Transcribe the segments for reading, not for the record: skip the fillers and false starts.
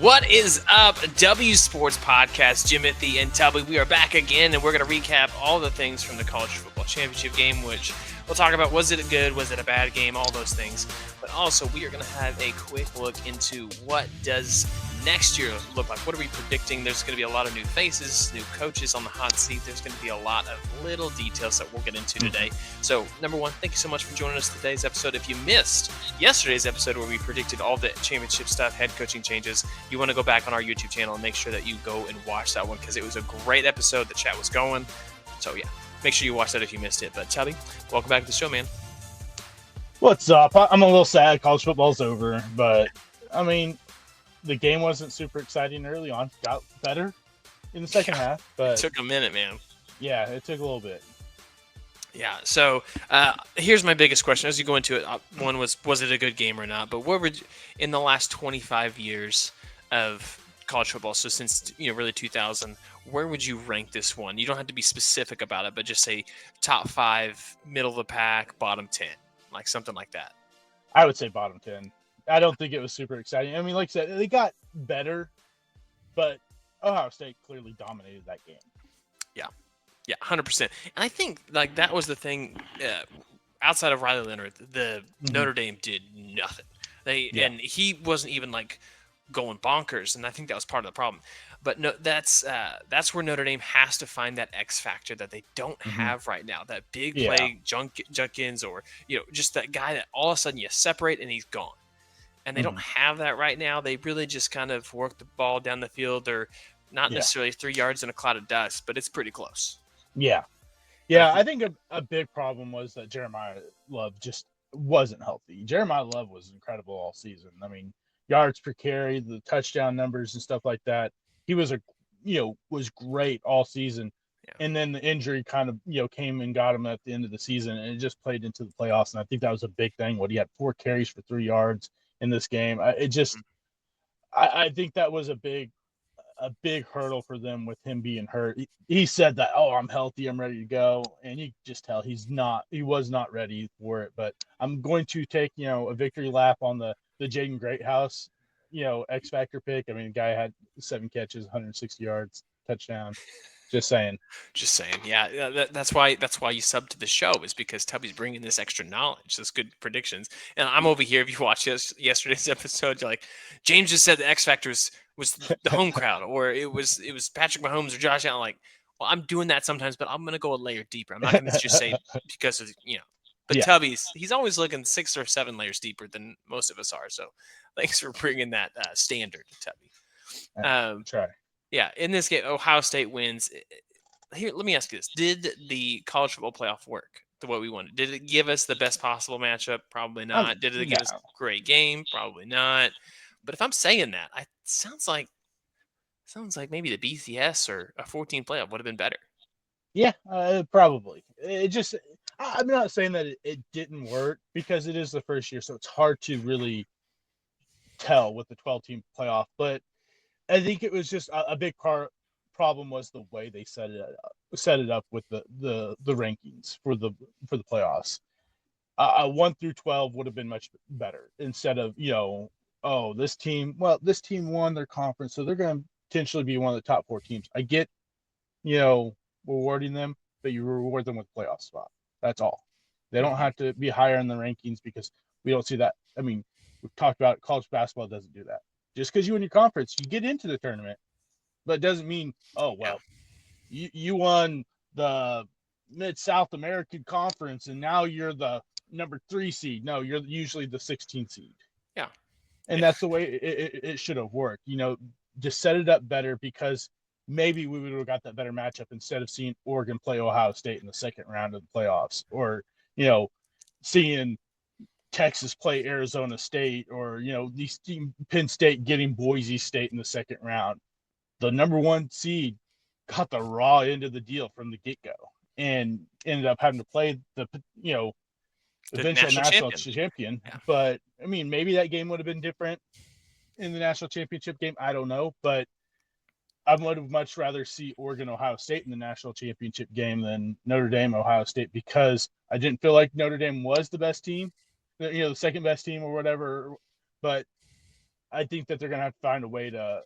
What is up, W Sports Podcast? Jimothy and Tubby. We are back again, and we're going to recap all the things from the College Football Championship game, which we'll talk about. Was it a good? Was it a bad game? All those things. But also, we are going to have a quick look into what does next year look like. What are we predicting? There's going to be a lot of new faces, new coaches on the hot seat. There's going to be a lot of little details that we'll get into today. So, number one, thank you so much for joining us today's episode. If you missed yesterday's episode where we predicted all the championship stuff, head coaching changes, you want to go back on our YouTube channel and make sure that you go and watch that one because it was a great episode. The chat was going. So, yeah, make sure you watch that if you missed it. But, Tubby, welcome back to the show, man. What's up? I'm a little sad college football's over, but, I mean, the game wasn't super exciting early on. Got better in the second half, but it took a minute, man. Yeah, it took a little bit. Yeah, so here's my biggest question as you go into it. One was it a good game or not? But what would in the last 25 years of college football, so since really 2000, where would you rank this one? You don't have to be specific about it, but just say top 5, middle of the pack, bottom 10, like something like that. I would say bottom 10. I don't think it was super exciting. I mean, like I said, they got better, but Ohio State clearly dominated that game. Yeah, 100%. And I think like that was the thing. Outside of Riley Leonard, the Notre Dame did nothing. And he wasn't even like going bonkers, and I think that was part of the problem. But no, that's where Notre Dame has to find that X factor that they don't have right now. That big play Junkins, or just that guy that all of a sudden you separate and he's gone. And they don't have that right now. They really just kind of work the ball down the field. They're not necessarily 3 yards in a cloud of dust, but it's pretty close. Yeah. I think a big problem was that Jeremiah Love just wasn't healthy. Jeremiah Love was incredible all season. I mean, yards per carry, the touchdown numbers and stuff like that. He was was great all season. Yeah. And then the injury kind of, came and got him at the end of the season, and it just played into the playoffs. And I think that was a big thing. He had 4 carries for 3 yards in this game. I think that was a big hurdle for them with him being hurt. He said that, I'm healthy, I'm ready to go. And you just tell he was not ready for it. But I'm going to take, a victory lap on the Jaden Greathouse, X Factor pick. I mean, the guy had 7 catches, 160 yards, touchdown. Just saying. Yeah. That's why you sub to the show, is because Tubby's bringing this extra knowledge, this good predictions. And I'm over here. If you watch yesterday's episode, you're like, James just said the X Factor was the home crowd, or it was Patrick Mahomes or Josh Allen. Like, well, I'm doing that sometimes, but I'm going to go a layer deeper. I'm not going to just say because of But Tubby's, he's always looking 6 or 7 layers deeper than most of us are. So thanks for bringing that standard, Tubby. Try. Yeah, in this game, Ohio State wins. Here, let me ask you this. Did the college football playoff work the way we wanted? Did it give us the best possible matchup? Probably not. Did it give us a great game? Probably not. But if I'm saying that, it sounds like maybe the BCS or a 14 playoff would have been better. Yeah, probably. I'm not saying that it didn't work, because it is the first year, so it's hard to really tell with the 12-team playoff. But I think it was just a big problem was the way they set it up with the rankings for the playoffs. 1 through 12 would have been much better, instead of this team won their conference, so they're going to potentially be one of the top 4 teams. I get rewarding them, but you reward them with playoff spot. That's all. They don't have to be higher in the rankings, because we don't see that. I mean, we've talked about college basketball doesn't do that. Just because you win your conference, you get into the tournament, but it doesn't mean, you won the Mid-South American Conference and now you're the number 3 seed. No, you're usually the 16th seed. Yeah. And that's the way it should have worked. Just set it up better, because maybe we would have got that better matchup instead of seeing Oregon play Ohio State in the second round of the playoffs, or, seeing Texas play Arizona State, or Penn State getting Boise State in the second round. The number 1 seed got the raw end of the deal from the get-go, and ended up having to play the eventual national champion. Yeah. But I mean, maybe that game would have been different in the national championship game. I don't know, but I would have much rather see Oregon Ohio State in the national championship game than Notre Dame Ohio State, because I didn't feel like Notre Dame was the best team, the second best team or whatever. But I think that they're going to have to find a way to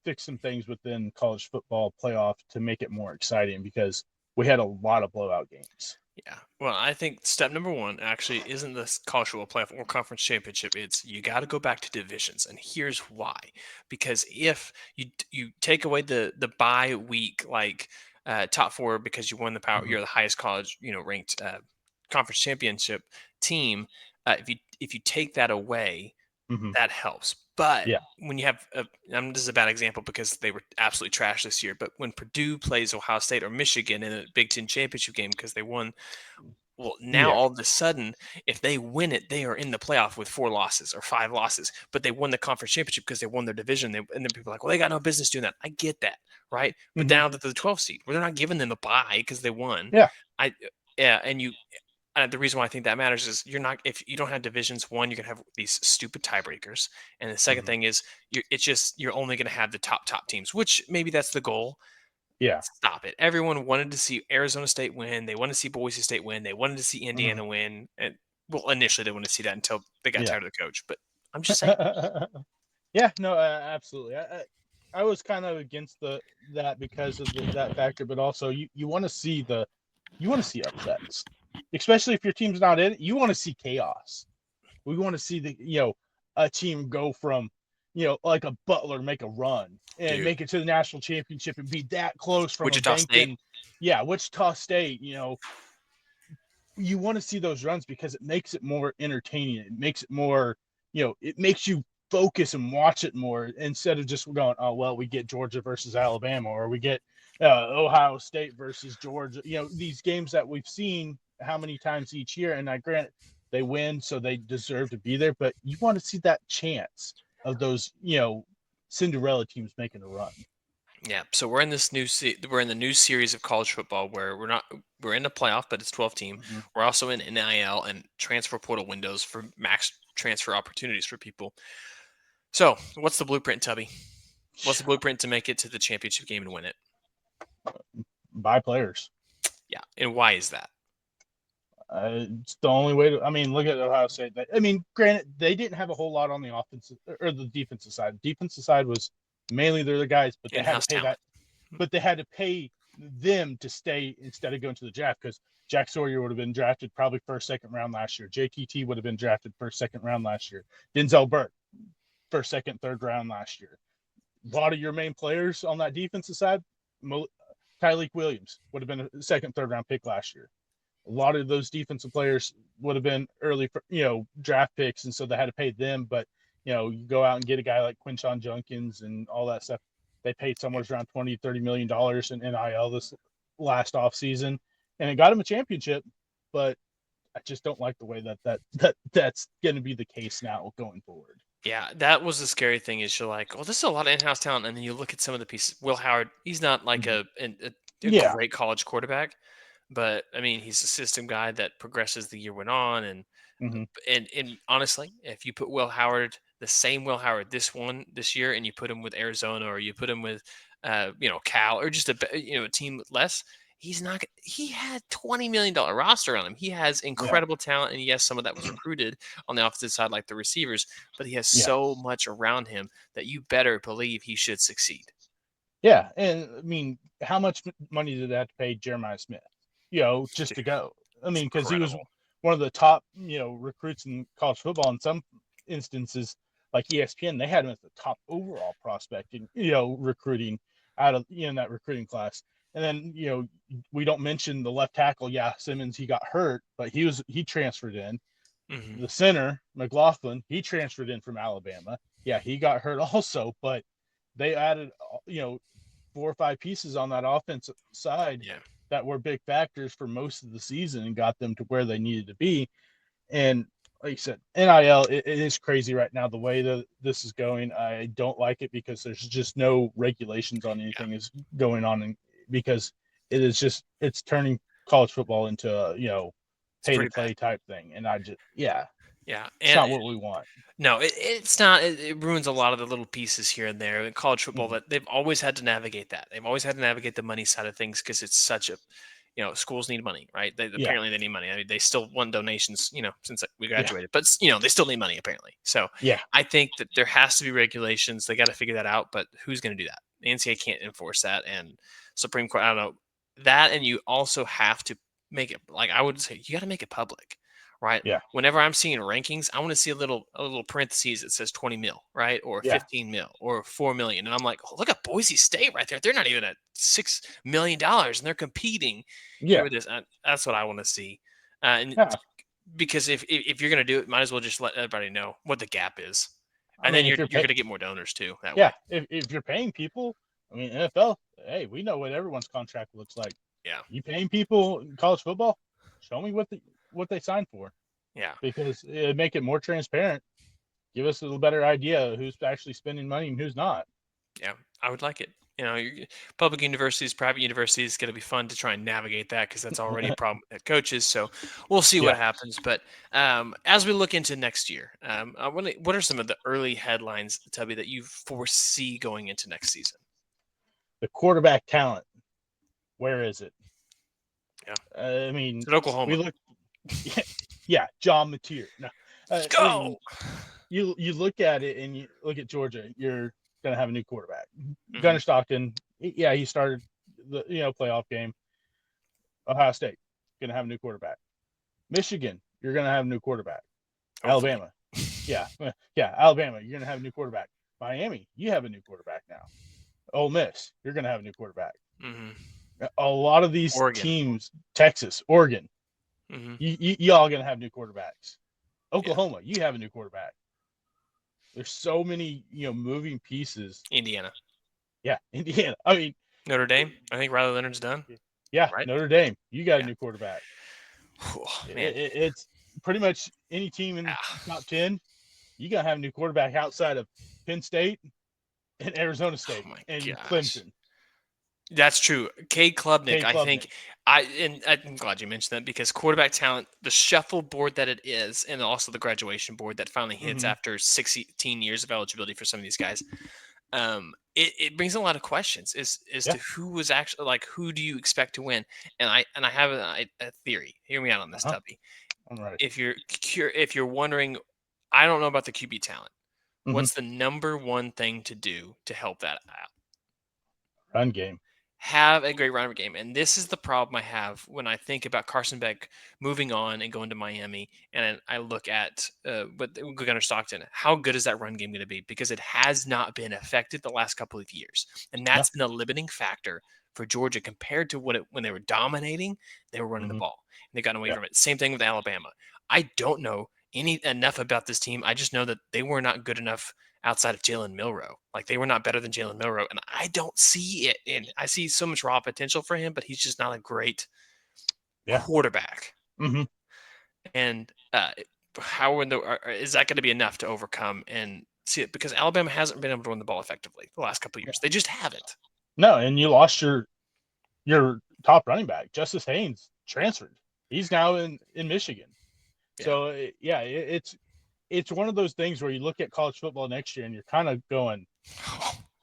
fix some things within college football playoff to make it more exciting because we had a lot of blowout games. Yeah. Well, I think step number one actually isn't the college football playoff or conference championship. It's you got to go back to divisions, and here's why. Because if you take away the bye week, like top four, because you won the power, Mm-hmm. you're the highest college ranked conference championship team. If you take that away, Mm-hmm. that helps. But Yeah. when you have, this is a bad example because they were absolutely trash this year. But when Purdue plays Ohio State or Michigan in a Big Ten championship game because they won, well, now Yeah. all of a sudden, if they win it, they are in the playoff with 4 losses or 5 losses. But they won the conference championship because they won their division. And then people are like, well, they got no business doing that. I get that, right? But Mm-hmm. now that they're the 12th seed, where they're not giving them a bye because they won. Yeah. I yeah, and you the reason why I think that matters is you're not if you don't have divisions. One, you're gonna have these stupid tiebreakers, and the second Mm-hmm. thing is you're only gonna have the top teams, which maybe that's the goal. Yeah. Stop it! Everyone wanted to see Arizona State win. They wanted to see Boise State win. They wanted to see Mm-hmm. Indiana win. And well, initially they wanted to see that until they got Yeah. tired of the coach. But I'm just saying, Yeah. No. Absolutely. I was kind of against that because of that factor, but also you want to see upsets, especially if your team's not in it. You want to see chaos. We want to see a team go from like a Butler make a run and dude, make it to the national championship and be that close from a Wichita State. banking. Yeah, Wichita State. You want to see those runs because it makes it more entertaining. It makes it more, it makes you focus and watch it more instead of just going, oh, well, we get Georgia versus Alabama or we get Ohio State versus Georgia. These games that we've seen how many times each year. And I grant they win, so they deserve to be there. But you want to see that chance of those, Cinderella teams making a run. Yeah, so we're in this we're in the new series of college football where we're in the playoff, but it's 12 team. Mm-hmm. We're also in NIL and transfer portal windows for max transfer opportunities for people. So, what's the blueprint, Tubby? What's the blueprint to make it to the championship game and win it? Buy players. Yeah, and why is that? It's the only way to. I mean, look at Ohio State. I mean, granted, they didn't have a whole lot on the offensive or the defensive side. The defensive side was mainly they're the guys, but they had In-house to pay talent. that. But they had to pay them to stay instead of going to the draft because Jack Sawyer would have been drafted probably first, second round last year. JTT would have been drafted first, second round last year. Denzel Burke, first, second, third round last year. A lot of your main players on that defensive side, Tyleek Williams would have been a second, third round pick last year. A lot of those defensive players would have been early, draft picks, and so they had to pay them. But you go out and get a guy like Quinshon Judkins and all that stuff. They paid somewhere around $20-30 million in NIL this last off season, and it got him a championship. But I just don't like the way that's going to be the case now going forward. Yeah, that was the scary thing. Is you're like, well, this is a lot of in-house talent, and then you look at some of the pieces. Will Howard, he's not like Mm-hmm. a Yeah. great college quarterback, but I mean, he's a system guy that progresses the year went on, Mm-hmm. and honestly, if you put Will Howard, the same Will Howard this year, and you put him with Arizona or you put him with Cal or just a team less, he's not. He had $20 million roster on him. He has Yeah. incredible talent, and yes, some of that was recruited on the offensive side, like the receivers, but he has Yeah. so much around him that you better believe he should succeed. Yeah, and I mean, how much money did they have to pay Jeremiah Smith? Just to go. I mean, because he was one of the top, recruits in college football. In some instances, like ESPN, they had him as the top overall prospect in, recruiting out of in that recruiting class. And then, we don't mention the left tackle. Yeah, Simmons, he got hurt, but he transferred in. Mm-hmm. The center, McLaughlin, he transferred in from Alabama. Yeah, he got hurt also, but they added, 4 or 5 pieces on that offensive side that were big factors for most of the season and got them to where they needed to be. And like you said, NIL, it is crazy right now the way that this is going. I don't like it because there's just no regulations on anything is going on, and because it's turning college football into a pay to play type thing. And it's not what we want. No, it's not. It ruins a lot of the little pieces here and there in college football. Mm-hmm. But they've always had to navigate that. They've always had to navigate the money side of things because it's such a schools need money, right? Yeah. Apparently they need money. I mean, they still want donations, since we Yeah. graduated, but they still need money apparently. So Yeah. I think that there has to be regulations. They got to figure that out, but who's going to do that? The NCAA can't enforce that, and Supreme Court, I don't know that. And you also have to make it, like I would say, you got to make it public, right? Yeah. Whenever I'm seeing rankings, I want to see a little parentheses that says 20 mil, right? Or Yeah. 15 mil or 4 million. And I'm like, oh, look at Boise State right there. They're not even at $6 million and they're competing here Yeah. with this. That's what I want to see. And Yeah. because if you're going to do it, might as well just let everybody know what the gap is. I And mean, then if you're you're going to get more donors too that yeah, way. if you're paying people, I mean, NFL, hey, we know what everyone's contract looks like. Yeah. You paying people in college football? Show me what they signed for. Yeah. Because it'd make it more transparent. Give us a little better idea of who's actually spending money and who's not. Yeah, I would like it. Public universities, private universities, it's going to be fun to try and navigate that because that's already a problem at coaches. So we'll see what happens. But as we look into next year, what are some of the early headlines, Tubby, that you foresee going into next season? The quarterback talent, where is it? Yeah, I mean, it's at Oklahoma. We look, yeah, John Mateer. No, Let's go. I mean, you look at it and you look at Georgia. You're gonna have a new quarterback. Mm-hmm. Gunnar Stockton, yeah, he started the playoff game. Ohio State, gonna have a new quarterback. Michigan, you're gonna have a new quarterback. Hopefully. Alabama, Alabama, you're gonna have a new quarterback. Miami, you have a new quarterback now. Ole Miss, you're gonna have a new quarterback. Mm-hmm. A lot of these teams, Texas, Oregon, you all gonna have new quarterbacks. Oklahoma, you have a new quarterback. There's so many, moving pieces. Indiana. Yeah, Indiana. I mean, Notre Dame. I think Riley Leonard's done. Yeah, right? Notre Dame. You got a new quarterback. Oh, man. It's pretty much any team in the top 10. You got to have a new quarterback outside of Penn State and Arizona State and Clemson. That's true. Cade Klubnik, I think. I'm glad you mentioned that because quarterback talent, the shuffleboard that it is, and also the graduation board that finally hits after 16 years of eligibility for some of these guys, it brings a lot of questions as to who was actually, like, who do you expect to win? And I have a theory. Hear me out on this, Tubby. I'm ready. If you're wondering, I don't know about the QB talent. What's the number one thing to do to help that out? Run game. Have a great run game. And this is the problem I have when I think about Carson Beck moving on and going to Miami. And I look at Gunnar Stockton. How good is that run game going to be? Because it has not been affected the last couple of years. And that's been a limiting factor for Georgia compared to when they were dominating, they were running the ball. And they got away from it. Same thing with Alabama. I don't know enough about this team. I just know that they were not good enough outside of Jalen Milroe. Like, they were not better than Jalen Milroe, and I don't see it. And I see so much raw potential for him, but he's just not a great quarterback. And is that going to be enough to overcome and see it? Because Alabama hasn't been able to run the ball effectively the last couple of years. They just haven't. No, and you lost your top running back. Justice Haynes transferred. He's now in Michigan. Yeah. So, it's one of those things where you look at college football next year and you're kind of going,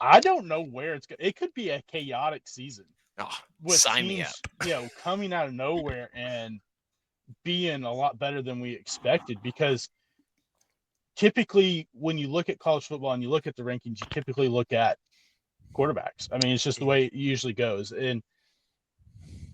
I don't know where it's going. It could be a chaotic season. Sign me up. Coming out of nowhere and being a lot better than we expected, because typically when you look at college football and you look at the rankings, you typically look at quarterbacks. I mean, it's just the way it usually goes. And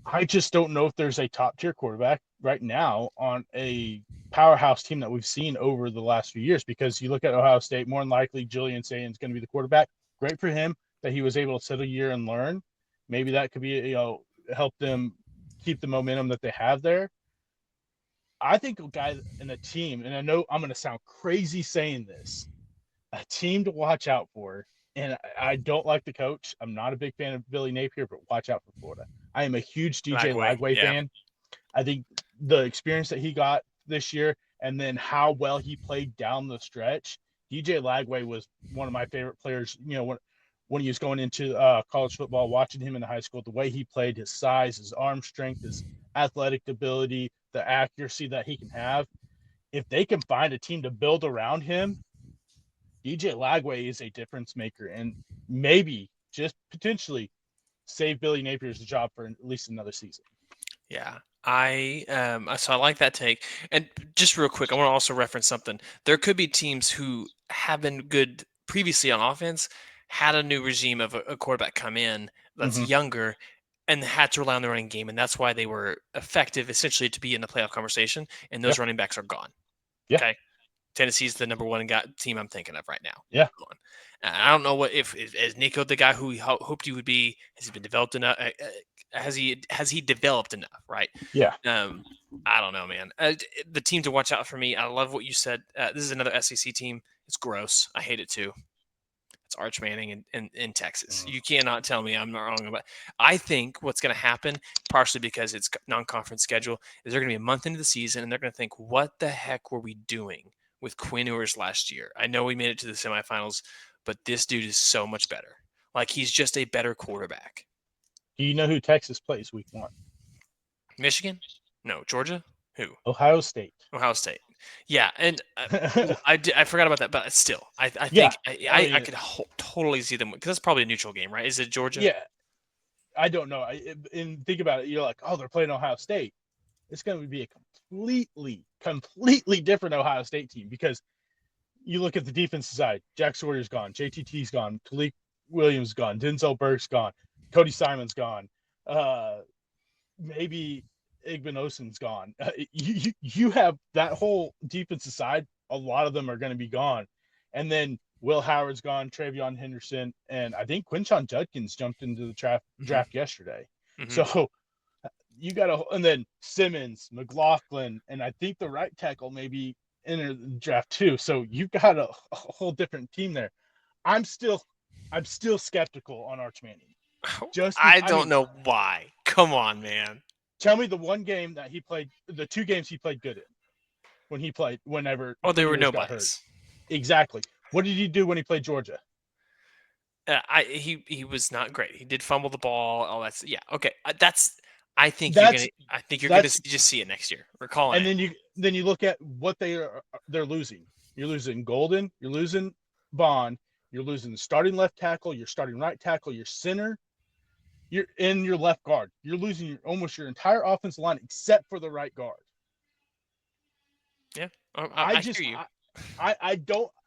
I just don't know if there's a top tier quarterback right now on a powerhouse team that we've seen over the last few years, because you look at Ohio State, more than likely Julian Sayin is going to be the quarterback. Great for him that he was able to sit a year and learn. Maybe that could be, help them keep the momentum that they have there. I think a guy in a team, and I know I'm going to sound crazy saying this, a team to watch out for, and I don't like the coach. I'm not a big fan of Billy Napier, but watch out for Florida. I am a huge DJ Lagway fan. I think the experience that he got this year, and then how well he played down the stretch. DJ Lagway was one of my favorite players, when he was going into college football, watching him in high school, the way he played, his size, his arm strength, his athletic ability, the accuracy that he can have. If they can find a team to build around him, DJ Lagway is a difference maker, and maybe just potentially save Billy Napier's job for at least another season. Yeah. So I like that take. And just real quick, I want to also reference something. There could be teams who have been good previously on offense, had a new regime of a quarterback come in that's Hmm. younger, and had to rely on the running game, and that's why they were effective essentially to be in the playoff conversation. And Yeah. those running backs are gone. Yeah. Okay. Tennessee's the number one team I'm thinking of right now. Yeah. Gone. I don't know what if is Nico the guy who he hoped he would be. Has he been developed enough? Has he developed enough? Right. Yeah. Um, I don't know, man. The team to watch out for me. I love what you said. This is another SEC team. It's gross. I hate it too. It's Arch Manning in Texas. Mm. You cannot tell me I'm not wrong about. I think what's going to happen, partially because it's non-conference schedule, is they're going to be a month into the season and they're going to think, "What the heck were we doing with Quinn Ewers last year? I know we made it to the semifinals, but this dude is so much better. Like he's just a better quarterback." Do you know who Texas plays week 1? Michigan? No, Georgia? Who? Ohio State. Ohio State. Yeah, and I forgot about that, but still, I Yeah. think I I mean, could totally see them because that's probably a neutral game, right? Is it Georgia? yeah. I don't know. And think about it. You're like, oh, they're playing Ohio State. It's going to be a completely different Ohio State team because you look at the defensive side. Jack Sawyer's gone. JTT's gone. Talik Williams gone. Denzel Burke's gone. Cody Simon's gone. Maybe Igbinosun's gone. You have that whole defensive side. A lot of them are going to be gone. And then Will Howard's gone, Travion Henderson, and I think Quinshon Judkins jumped into the draft yesterday. Hmm. So you got to, and then Simmons, McLaughlin, and I think the right tackle maybe enter the draft too. So you got a whole different team there. I'm still skeptical on Arch Manning. I don't know why. Come on, man. Tell me the one game that he played, the 2 games he played good in when he played, whenever Oh, they Quinn were Ewers got hurt. nobodies. Exactly. What did he do when he played Georgia? He was not great. He did fumble the ball. All that's yeah. Okay, that's. I think That's you're gonna that's just see it next year. We're calling and it. then you look at what they're losing. You're losing Golden, you're losing Bond, you're losing the starting left tackle, you're starting right tackle, your center, you're in your left guard. You're losing almost your entire offensive line except for the right guard. Yeah, I I just hear you.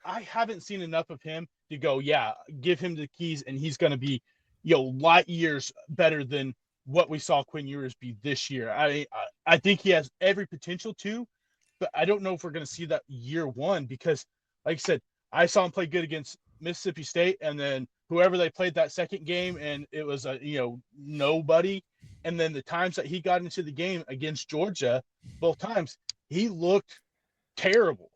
I haven't seen enough of him to go, yeah, give him the keys and he's going to be, light years better than what we saw Quinn Ewers be this year. I think he has every potential to, but I don't know if we're going to see that year one because, like I said, I saw him play good against Mississippi State, and then whoever they played that second game, and it was nobody. And then the times that he got into the game against Georgia, both times he looked terrible,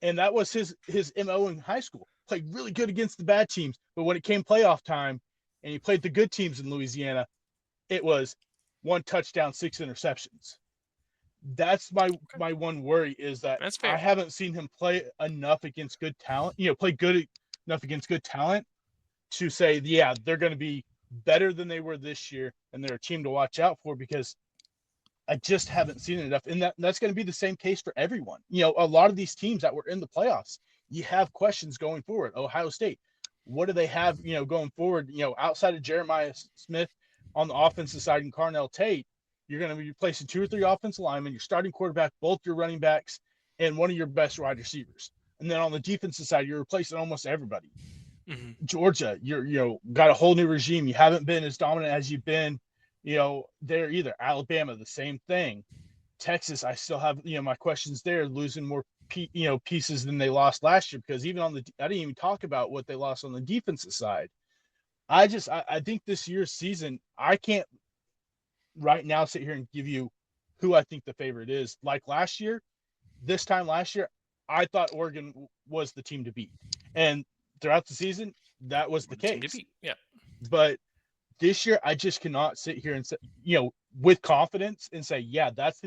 and that was his mo in high school. Played really good against the bad teams, but when it came playoff time, and he played the good teams in Louisiana, it was 1 touchdown, 6 interceptions. That's my one worry is that That's I fair. haven't seen him play enough against good talent. Play good enough against good talent to say, yeah, they're going to be better than they were this year, and they're a team to watch out for because I just haven't seen it enough. And that's going to be the same case for everyone. A lot of these teams that were in the playoffs, you have questions going forward. Ohio State, what do they have, going forward, outside of Jeremiah Smith on the offensive side and Carnell Tate? You're going to be replacing 2 or 3 offensive linemen, your starting quarterback, both your running backs, and one of your best wide receivers. And then on the defensive side, you're replacing almost everybody. Hmm. Georgia, you're got a whole new regime. You haven't been as dominant as you've been, there either. Alabama, the same thing. Texas, I still have, my questions there, losing more, pieces than they lost last year because even I didn't even talk about what they lost on the defensive side. I think this year's season, I can't right now sit here and give you who I think the favorite is. Like last year, this time last year, I thought Oregon was the team to beat. And throughout the season, that was the Team to case. beat. Yeah. But this year, I just cannot sit here and say, with confidence and say, yeah, that's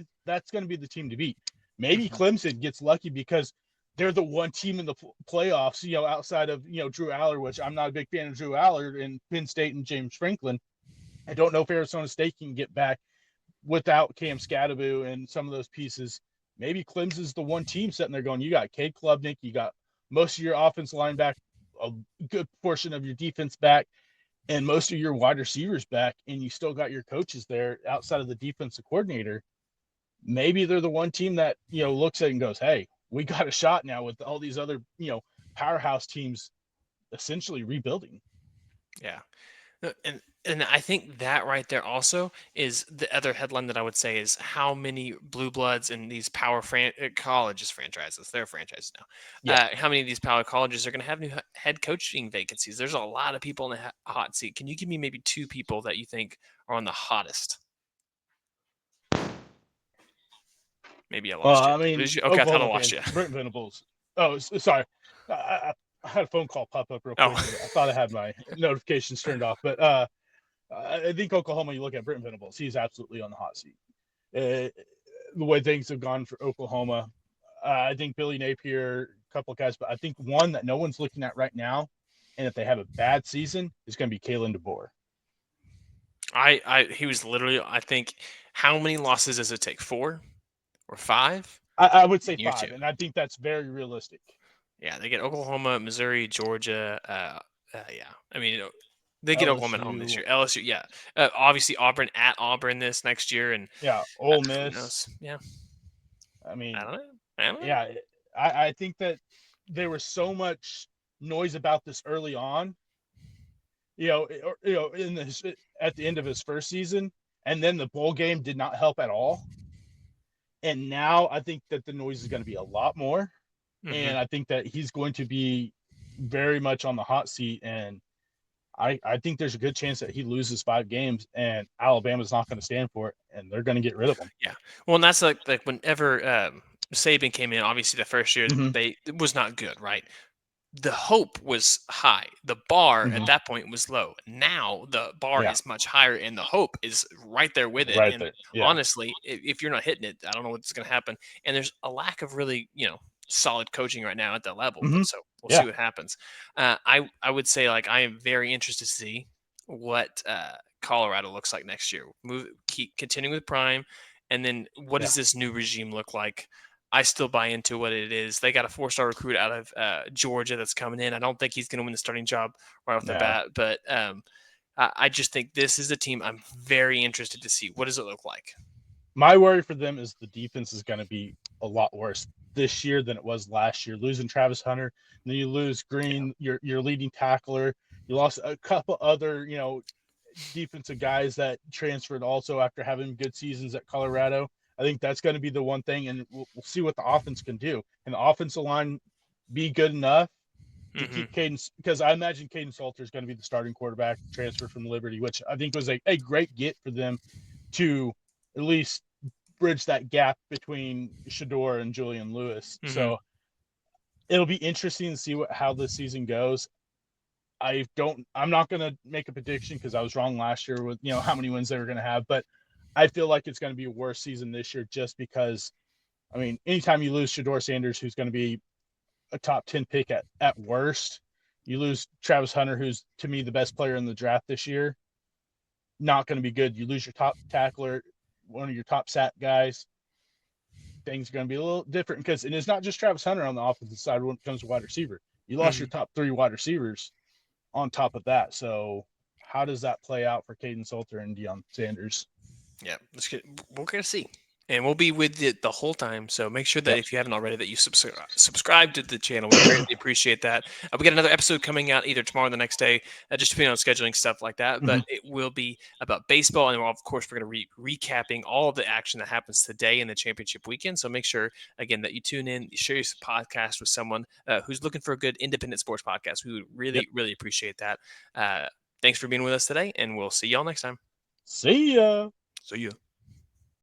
going to be the team to beat. Maybe Clemson gets lucky because they're the one team in the playoffs, outside of, Drew Aller, which I'm not a big fan of Drew Aller and Penn State and James Franklin. I don't know if Arizona State can get back without Cam Scadaboo and some of those pieces. Maybe Clemson's the one team sitting there going, you got Cade Klubnik, you got most of your offensive line back, a good portion of your defense back. and most of your wide receivers back, and you still got your coaches there outside of the defensive coordinator, maybe they're the one team that, looks at it and goes, hey, we got a shot now with all these other, powerhouse teams essentially rebuilding. Yeah. And I think that right there also is the other headline that I would say is how many blue bloods in these colleges franchises, they're franchises now. Yeah. How many of these power colleges are going to have new head coaching vacancies? There's a lot of people in the hot seat. Can you give me maybe two people that you think are on the hottest? Maybe I lost you. I mean, Lose you? Okay, I thought I Oklahoma lost fans, you. Brent Venables. Oh, sorry. I had a phone call pop up real quick. Oh, I thought I had my notifications turned off, but I think Oklahoma, you look at Brent Venables, he's absolutely on the hot seat. The way things have gone for Oklahoma, I think Billy Napier, a couple of guys, but I think one that no one's looking at right now, and if they have a bad season, is going to be Kalen DeBoer. he was literally, I think, how many losses does it take? 4 or 5? I would say Year 5, two. and I think that's very realistic. Yeah, they get Oklahoma, Missouri, Georgia. Yeah, I mean, they get Oklahoma at home this LSU. year. LSU, yeah. Obviously, Auburn at Auburn this next year, and Yeah, Ole who Miss. knows? Yeah, I I mean, don't know. I don't know. yeah, I think that there was so much noise about this early on, in at the end of his first season, and then the bowl game did not help at all. And now I think that the noise is going to be a lot more, and I think that he's going to be very much on the hot seat. And I think there's a good chance that he loses 5 games, and Alabama's not going to stand for it, and they're going to get rid of him. Yeah. Well, and that's like whenever Saban came in, obviously the first year Mm-hmm. it was not good, right? The hope was high. The bar Mm-hmm. at that point was low. Now the bar Yeah. is much higher, and the hope is right there with it. Right And there. Yeah. honestly, if you're not hitting it, I don't know what's going to happen. And there's a lack of really, solid coaching right now at that level. Mm-hmm. So we'll Yeah. see what happens. I would say like I am very interested to see what Colorado looks like next year. Keep continuing with Prime, and then what does this new regime look like? I still buy into what it is. They got a 4-star recruit out of Georgia that's coming in. I don't think he's going to win the starting job right off the bat, but I just think this is a team I'm very interested to see. What does it look like? My worry for them is the defense is going to be a lot worse this year than it was last year. Losing Travis Hunter, then you lose Green, your leading tackler. You lost a couple other, defensive guys that transferred also after having good seasons at Colorado. I think that's going to be the one thing, and we'll see what the offense can do. Can the offensive line be good enough to keep Caden? Because I imagine Caden Salter is going to be the starting quarterback, transfer from Liberty, which I think was a great get for them to at least bridge that gap between Shador and Julian Lewis. So it'll be interesting to see how this season goes. I'm not going to make a prediction because I was wrong last year with, how many wins they were going to have, but I feel like it's going to be a worse season this year just because, I mean, anytime you lose Shador Sanders, who's going to be a top 10 pick at worst, you lose Travis Hunter, who's to me the best player in the draft this year, not going to be good. You lose your top tackler, one of your top sack guys, things are going to be a little different because it's not just Travis Hunter on the offensive side when it comes to wide receiver. You lost your top 3 wide receivers on top of that. So how does that play out for Caden Salter and Deion Sanders? Yeah, we're going to see. And we'll be with you the whole time. So make sure that if you haven't already, that you subscribe to the channel. We greatly appreciate that. We got another episode coming out either tomorrow or the next day, just depending on scheduling, stuff like that. But it will be about baseball. And of course, we're going to be recapping all of the action that happens today in the championship weekend. So make sure, again, that you tune in, you share your podcast with someone who's looking for a good independent sports podcast. We would really, really appreciate that. Thanks for being with us today, and we'll see y'all next time. See ya. See ya.